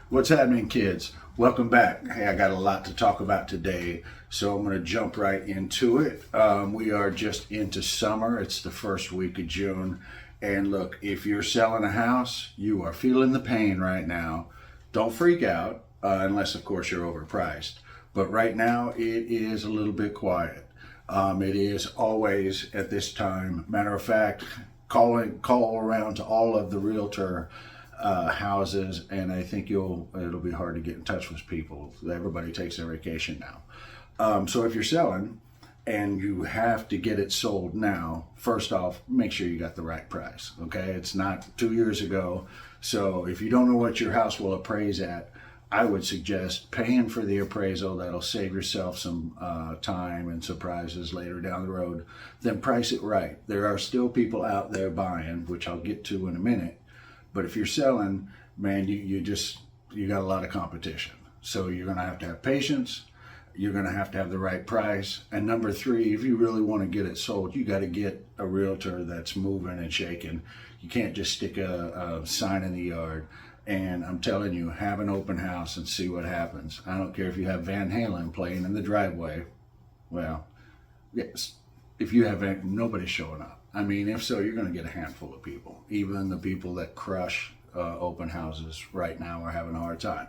What's happening, kids? Welcome back. Hey, I got a lot to talk about today, so I'm going to jump right into it. We are just into summer. It's the first week of June. And look, if you're selling a house, you are feeling the pain right now. Don't freak out, unless, of course, you're overpriced. But right now, it is a little bit quiet. It is always at this time. Matter of fact, call around to all of the realtor houses, and I think it'll be hard to get in touch with people. Everybody takes their vacation now. So if you're selling and you have to get it sold now, first off, make sure you got the right price. Okay, it's not 2 years ago. So if you don't know what your house will appraise at, I would suggest paying for the appraisal. That'll save yourself some time and surprises later down the road. Then price it right. There are still people out there buying, which I'll get to in a minute. But if you're selling, man, you got a lot of competition. So you're going to have patience. You're going to have the right price. And number three, if you really want to get it sold, you got to get a realtor that's moving and shaking. You can't just stick a sign in the yard. And I'm telling you, have an open house and see what happens. I don't care if you have Van Halen playing in the driveway. Well, yes, if you have nobody showing up. I mean, if so, you're going to get a handful of people. Even the people that crush open houses right now are having a hard time.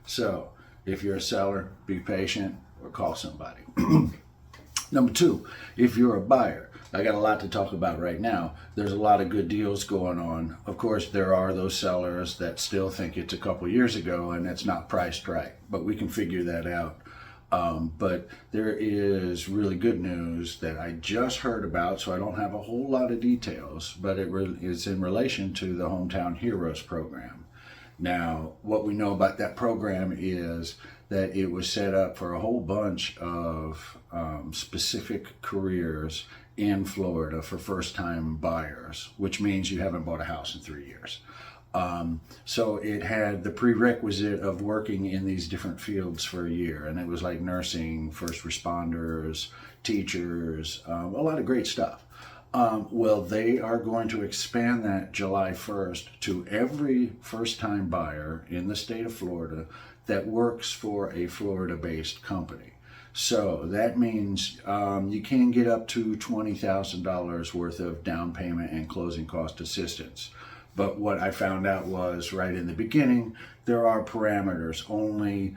So if you're a seller, be patient or call somebody. Number two, if you're a buyer, I got a lot to talk about right now. There's a lot of good deals going on. Of course, there are those sellers that still think it's a couple years ago and it's not priced right, but we can figure that out. But there is really good news that I just heard about, so I don't have a whole lot of details, but it is in relation to the Hometown Heroes program. Now, what we know about that program is that it was set up for a whole bunch of specific careers in Florida for first-time buyers, which means you haven't bought a house in 3 years. So it had the prerequisite of working in these different fields for a year, and it was like nursing, first responders, teachers, a lot of great stuff. Well, they are going to expand that July 1st to every first-time buyer in the state of Florida that works for a Florida-based company. So that means you can get up to $20,000 worth of down payment and closing cost assistance. But what I found out was right in the beginning, there are parameters. Only,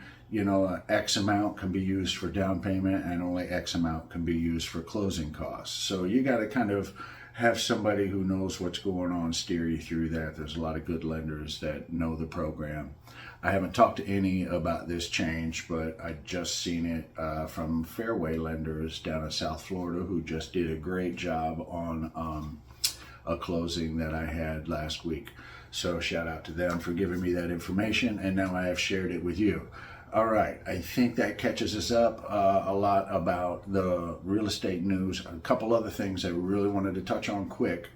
X amount can be used for down payment and only X amount can be used for closing costs. So you got to kind of have somebody who knows what's going on steer you through that. There's a lot of good lenders that know the program. I haven't talked to any about this change, but I just seen it from Fairway Lenders down in South Florida, who just did a great job on a closing that I had last week. So shout out to them for giving me that information, and now I have shared it with you. All right, I think that catches us up a lot about the real estate news. A couple other things I really wanted to touch on quick.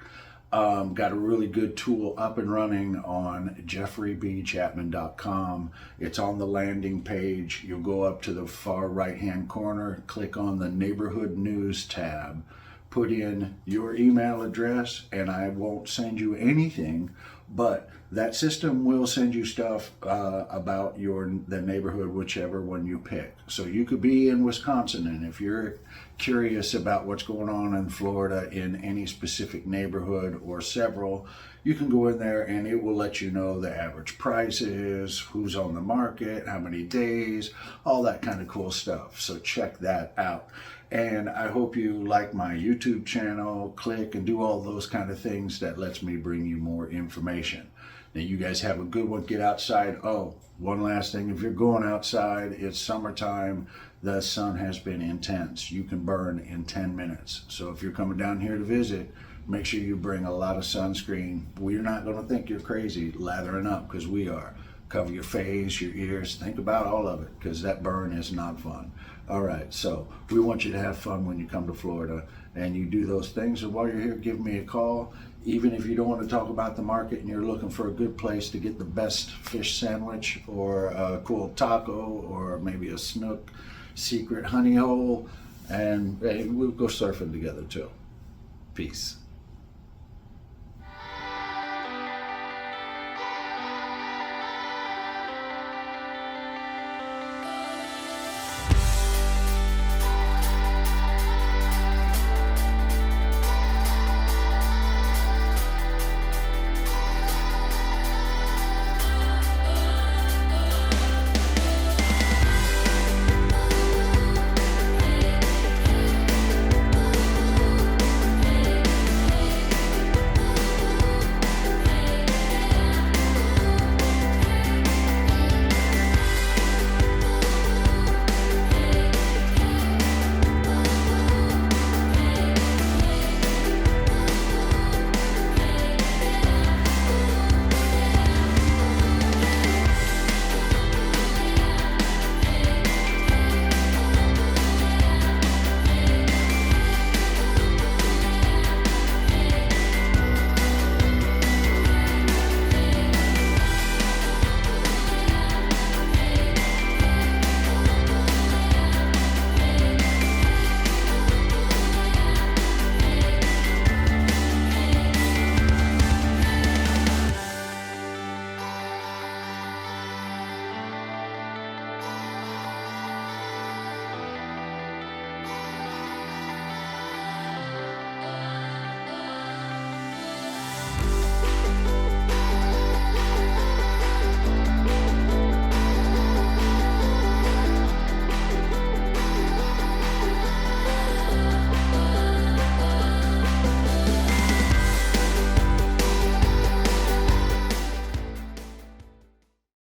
Got a really good tool up and running on jeffreybchapman.com. It's on the landing page. You'll go up to the far right-hand corner, click on the Neighborhood News tab, put in your email address, and I won't send you anything, but that system will send you stuff about the neighborhood, whichever one you pick. So you could be in Wisconsin, and if you're curious about what's going on in Florida in any specific neighborhood or several, you can go in there and it will let you know the average prices, who's on the market, how many days, all that kind of cool stuff. So check that out. And I hope you like my YouTube channel, click and do all those kind of things. That lets me bring you more information. Now you guys have a good one. Get outside. Oh, one last thing. If you're going outside, it's summertime. The sun has been intense. You can burn in 10 minutes. So if you're coming down here to visit, make sure you bring a lot of sunscreen. We're not going to think you're crazy lathering up, because we are. Cover your face, your ears, think about all of it, because that burn is not fun. All right, so we want you to have fun when you come to Florida and you do those things. And while you're here, give me a call. Even if you don't want to talk about the market and you're looking for a good place to get the best fish sandwich or a cool taco or maybe a snook secret honey hole, and hey, we'll go surfing together too. Peace.